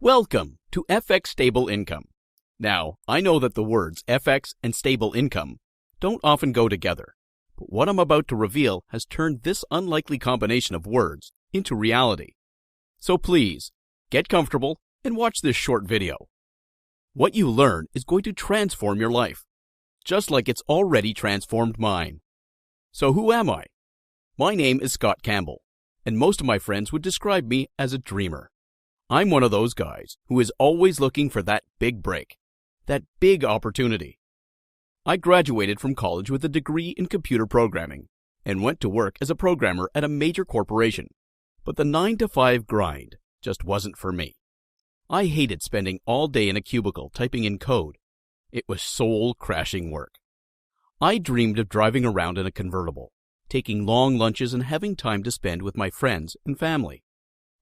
Welcome to FX Stable Income. Now, I know that the words FX and stable income don't often go together, but what I'm about to reveal has turned this unlikely combination of words into reality. So please, get comfortable and watch this short video. What you learn is going to transform your life, just like it's already transformed mine. So who am I? My name is Scott Campbell, and most of my friends would describe me as a dreamer. I'm one of those guys who is always looking for that big break, that big opportunity. I graduated from college with a degree in computer programming and went to work as a programmer at a major corporation, but the 9-to-5 grind just wasn't for me. I hated spending all day in a cubicle typing in code. It was soul-crashing work. I dreamed of driving around in a convertible, taking long lunches and having time to spend with my friends and family.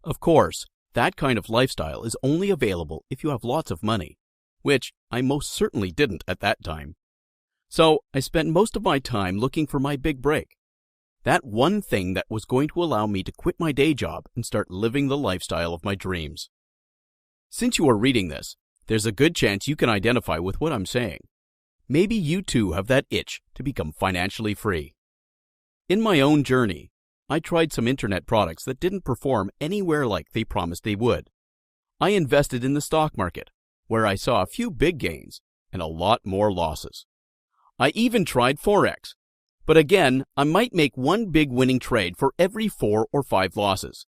Of course, that kind of lifestyle is only available if you have lots of money, which I most certainly didn't at that time. So I spent most of my time looking for my big break, that one thing that was going to allow me to quit my day job and start living the lifestyle of my dreams. Since you are reading this, there's a good chance you can identify with what I'm saying. Maybe you too have that itch to become financially free. In my own journey, I tried some internet products that didn't perform anywhere like they promised they would. I invested in the stock market, where I saw a few big gains and a lot more losses. I even tried Forex, but again, I might make one big winning trade for every 4 or 5 losses.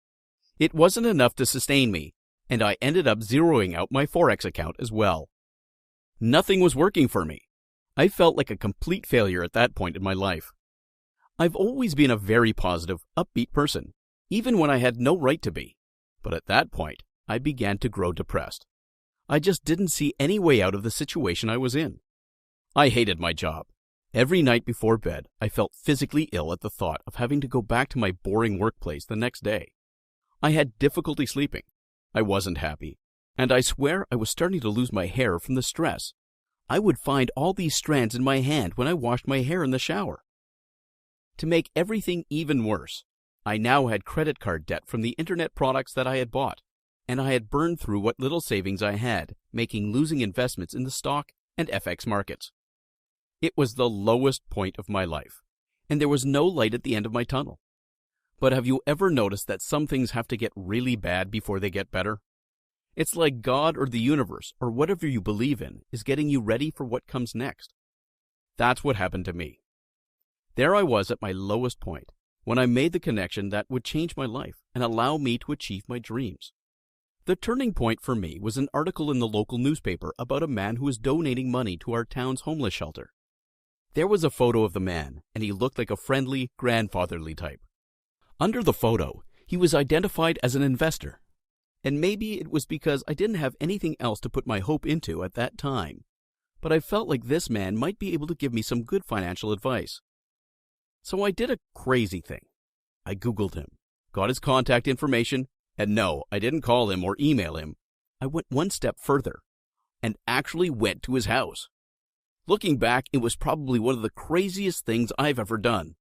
It wasn't enough to sustain me, and I ended up zeroing out my Forex account as well. Nothing was working for me. I felt like a complete failure at that point in my life. I've always been a very positive, upbeat person, even when I had no right to be. But at that point, I began to grow depressed. I just didn't see any way out of the situation I was in. I hated my job. Every night before bed, I felt physically ill at the thought of having to go back to my boring workplace the next day. I had difficulty sleeping. I wasn't happy, and I swear I was starting to lose my hair from the stress. I would find all these strands in my hand when I washed my hair in the shower. To make everything even worse, I now had credit card debt from the internet products that I had bought, and I had burned through what little savings I had, making losing investments in the stock and FX markets. It was the lowest point of my life, and there was no light at the end of my tunnel. But have you ever noticed that some things have to get really bad before they get better? It's like God or the universe or whatever you believe in is getting you ready for what comes next. That's what happened to me. There I was at my lowest point when I made the connection that would change my life and allow me to achieve my dreams. The turning point for me was an article in the local newspaper about a man who was donating money to our town's homeless shelter. There was a photo of the man, and he looked like a friendly, grandfatherly type. Under the photo, he was identified as an investor. And maybe it was because I didn't have anything else to put my hope into at that time, but I felt like this man might be able to give me some good financial advice. So I did a crazy thing. I Googled him, got his contact information, and no, I didn't call him or email him. I went one step further and actually went to his house. Looking back, it was probably one of the craziest things I've ever done.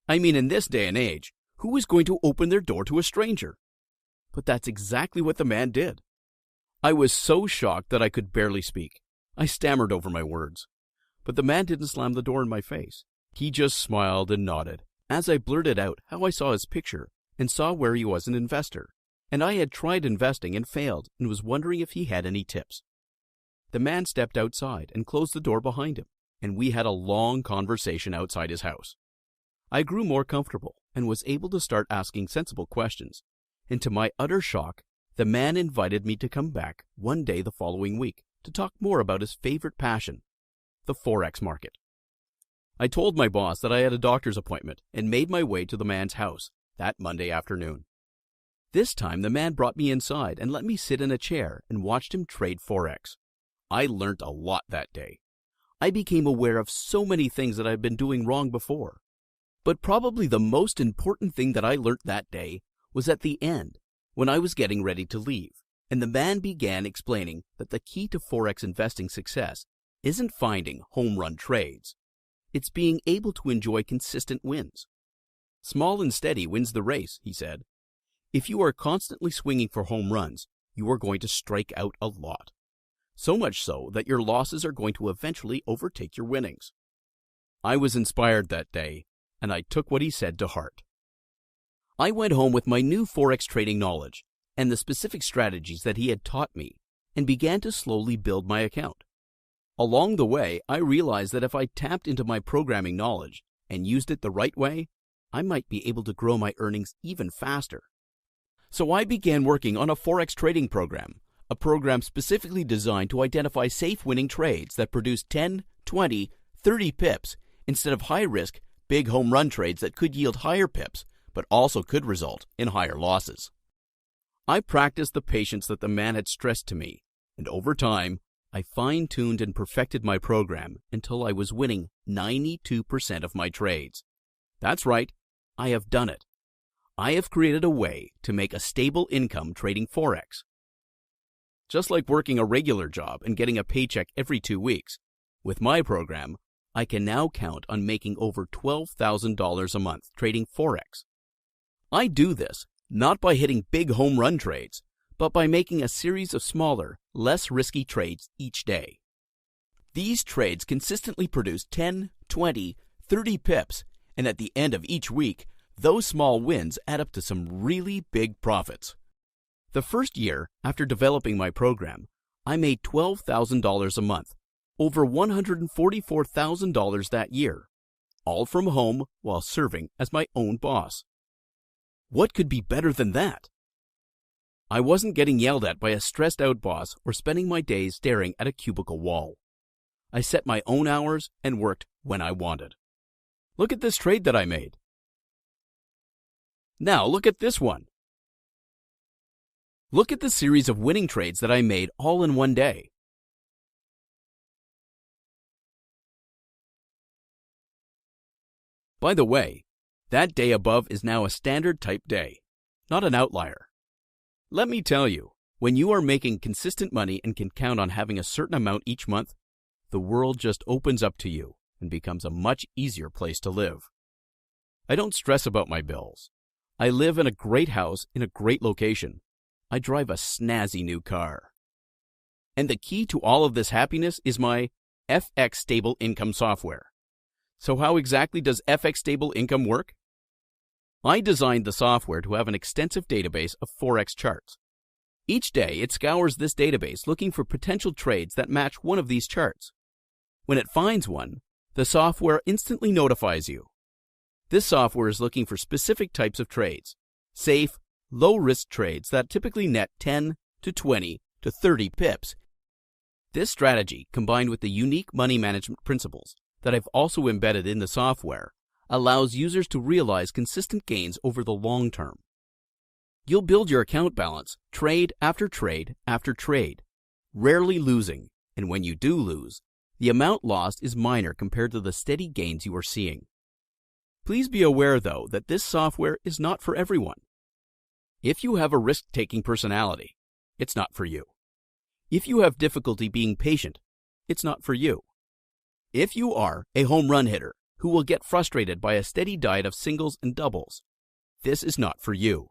I mean, in this day and age, who is going to open their door to a stranger? But that's exactly what the man did. I was so shocked that I could barely speak. I stammered over my words. But the man didn't slam the door in my face. He just smiled and nodded as I blurted out how I saw his picture and saw where he was an investor, and I had tried investing and failed and was wondering if he had any tips. The man stepped outside and closed the door behind him, and we had a long conversation outside his house. I grew more comfortable and was able to start asking sensible questions, and to my utter shock, the man invited me to come back one day the following week to talk more about his favorite passion, the Forex market. I told my boss that I had a doctor's appointment and made my way to the man's house that Monday afternoon. This time, the man brought me inside and let me sit in a chair and watched him trade Forex. I learned a lot that day. I became aware of so many things that I had been doing wrong before. But probably the most important thing that I learned that day was at the end, when I was getting ready to leave, and the man began explaining that the key to Forex investing success isn't finding home run trades. It's being able to enjoy consistent wins. Small and steady wins the race, he said. If you are constantly swinging for home runs, you are going to strike out a lot. So much so that your losses are going to eventually overtake your winnings. I was inspired that day, and I took what he said to heart. I went home with my new Forex trading knowledge and the specific strategies that he had taught me and began to slowly build my account. Along the way, I realized that if I tapped into my programming knowledge and used it the right way, I might be able to grow my earnings even faster. So I began working on a Forex trading program, a program specifically designed to identify safe winning trades that produce 10, 20, 30 pips instead of high-risk, big home run trades that could yield higher pips but also could result in higher losses. I practiced the patience that the man had stressed to me, and over time, I fine-tuned and perfected my program until I was winning 92% of my trades. That's right, I have done it. I have created a way to make a stable income trading Forex. Just like working a regular job and getting a paycheck every 2 weeks, with my program, I can now count on making over $12,000 a month trading Forex. I do this not by hitting big home run trades, but by making a series of smaller, less risky trades each day. These trades consistently produce 10, 20, 30 pips, and at the end of each week, those small wins add up to some really big profits. The first year after developing my program, I made $12,000 a month, over $144,000 that year, all from home while serving as my own boss. What could be better than that? I wasn't getting yelled at by a stressed-out boss or spending my days staring at a cubicle wall. I set my own hours and worked when I wanted. Look at this trade that I made. Now look at this one. Look at the series of winning trades that I made all in one day. By the way, that day above is now a standard type day, not an outlier. Let me tell you, when you are making consistent money and can count on having a certain amount each month, the world just opens up to you and becomes a much easier place to live. I don't stress about my bills. I live in a great house in a great location. I drive a snazzy new car. And the key to all of this happiness is my FX Stable Income software. So how exactly does FX Stable Income work? I designed the software to have an extensive database of Forex charts. Each day, it scours this database looking for potential trades that match one of these charts. When it finds one, the software instantly notifies you. This software is looking for specific types of trades, safe, low-risk trades that typically net 10 to 20 to 30 pips. This strategy, combined with the unique money management principles that I've also embedded in the software, allows users to realize consistent gains over the long term. You'll build your account balance trade after trade after trade, rarely losing, and when you do lose, the amount lost is minor compared to the steady gains you are seeing. Please be aware, though, that this software is not for everyone. If you have a risk-taking personality, it's not for you. If you have difficulty being patient, it's not for you. If you are a home run hitter who will get frustrated by a steady diet of singles and doubles, this is not for you.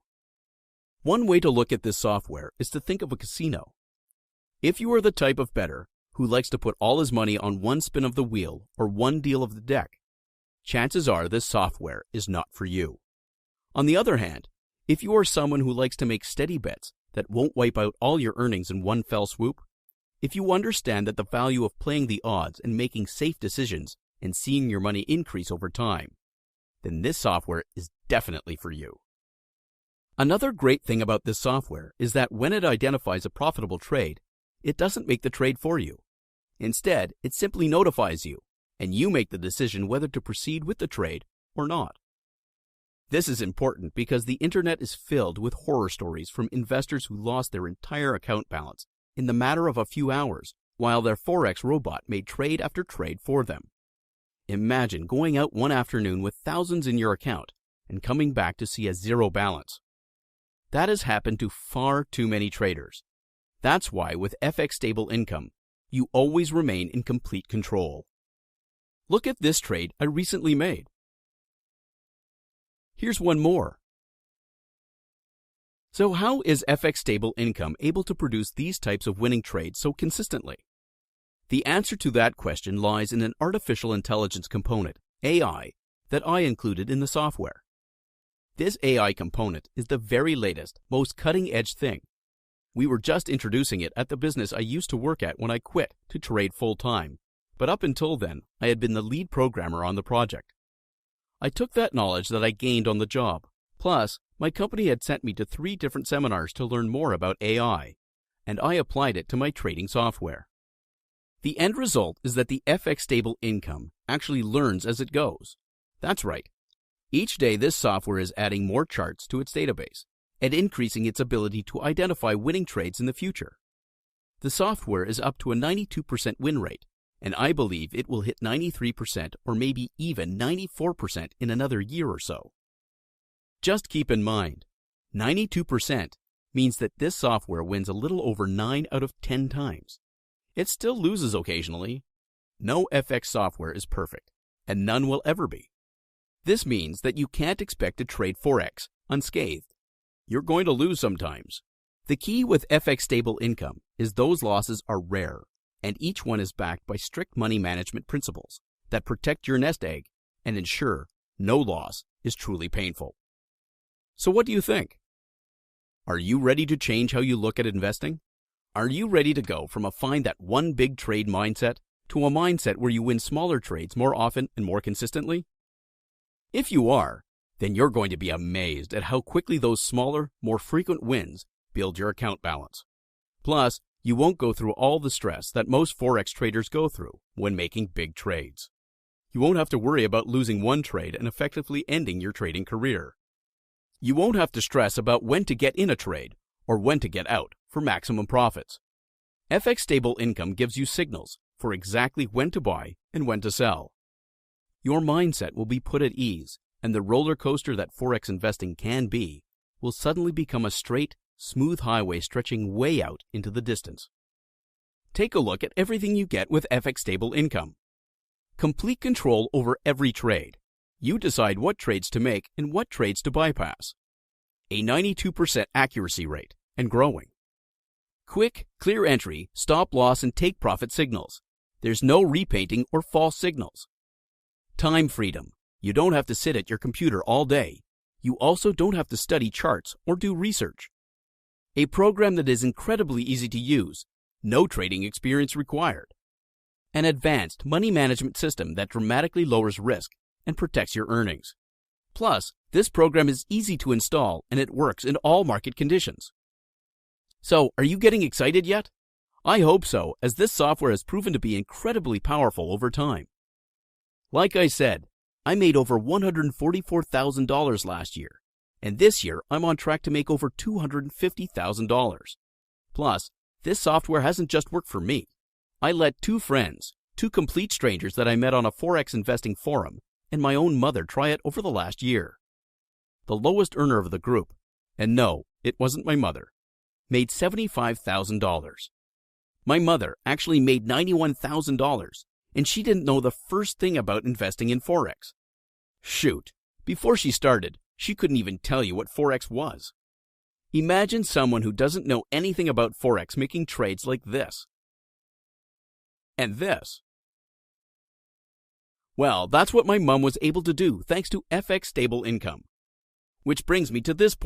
One way to look at this software is to think of a casino. If you are the type of bettor who likes to put all his money on one spin of the wheel or one deal of the deck, chances are this software is not for you. On the other hand, if you are someone who likes to make steady bets that won't wipe out all your earnings in one fell swoop, if you understand that the value of playing the odds and making safe decisions and seeing your money increase over time, then this software is definitely for you. Another great thing about this software is that when it identifies a profitable trade, it doesn't make the trade for you. Instead, it simply notifies you, and you make the decision whether to proceed with the trade or not. This is important because the internet is filled with horror stories from investors who lost their entire account balance in the matter of a few hours, while their Forex robot made trade after trade for them. Imagine going out one afternoon with thousands in your account and coming back to see a zero balance. That has happened to far too many traders. That's why with FX Stable Income, you always remain in complete control. Look at this trade I recently made. Here's one more. So how is FX Stable Income able to produce these types of winning trades so consistently? The answer to that question lies in an artificial intelligence component, AI, that I included in the software. This AI component is the very latest, most cutting-edge thing. We were just introducing it at the business I used to work at when I quit to trade full-time, but up until then, I had been the lead programmer on the project. I took that knowledge that I gained on the job. Plus, my company had sent me to 3 different seminars to learn more about AI, and I applied it to my trading software. The end result is that the FX Stable Income actually learns as it goes. That's right. Each day this software is adding more charts to its database and increasing its ability to identify winning trades in the future. The software is up to a 92% win rate, and I believe it will hit 93% or maybe even 94% in another year or so. Just keep in mind, 92% means that this software wins a little over 9 out of 10 times. It still loses occasionally. No FX software is perfect, and none will ever be. This means that you can't expect to trade Forex unscathed. You're going to lose sometimes. The key with FX Stable Income is those losses are rare, and each one is backed by strict money management principles that protect your nest egg and ensure no loss is truly painful. So what do you think? Are you ready to change how you look at investing? Are you ready to go from a find that one big trade mindset to a mindset where you win smaller trades more often and more consistently? If you are, then you're going to be amazed at how quickly those smaller, more frequent wins build your account balance. Plus, you won't go through all the stress that most Forex traders go through when making big trades. You won't have to worry about losing one trade and effectively ending your trading career. You won't have to stress about when to get in a trade or when to get out for maximum profits. FX Stable Income gives you signals for exactly when to buy and when to sell. Your mindset will be put at ease, and the roller coaster that Forex investing can be will suddenly become a straight, smooth highway stretching way out into the distance. Take a look at everything you get with FX Stable Income. Complete control over every trade. You decide what trades to make and what trades to bypass. A 92% accuracy rate and growing. Quick, clear entry, stop loss and take profit signals. There's no repainting or false signals. Time freedom. You don't have to sit at your computer all day. You also don't have to study charts or do research. A program that is incredibly easy to use. No trading experience required. An advanced money management system that dramatically lowers risk and protects your earnings. Plus, this program is easy to install and it works in all market conditions. So, are you getting excited yet? I hope so, as this software has proven to be incredibly powerful over time. Like I said, I made over $144,000 last year, and this year I'm on track to make over $250,000. Plus, this software hasn't just worked for me. I let 2 friends, 2 complete strangers that I met on a Forex investing forum, and my own mother try it over the last year. The lowest earner of the group, and no, it wasn't my mother, made $75,000. My mother actually made $91,000, and she didn't know the first thing about investing in Forex. Shoot, before she started, she couldn't even tell you what Forex was. Imagine someone who doesn't know anything about Forex making trades like this. And this. Well, that's what my mom was able to do thanks to FX Stable Income. Which brings me to this point.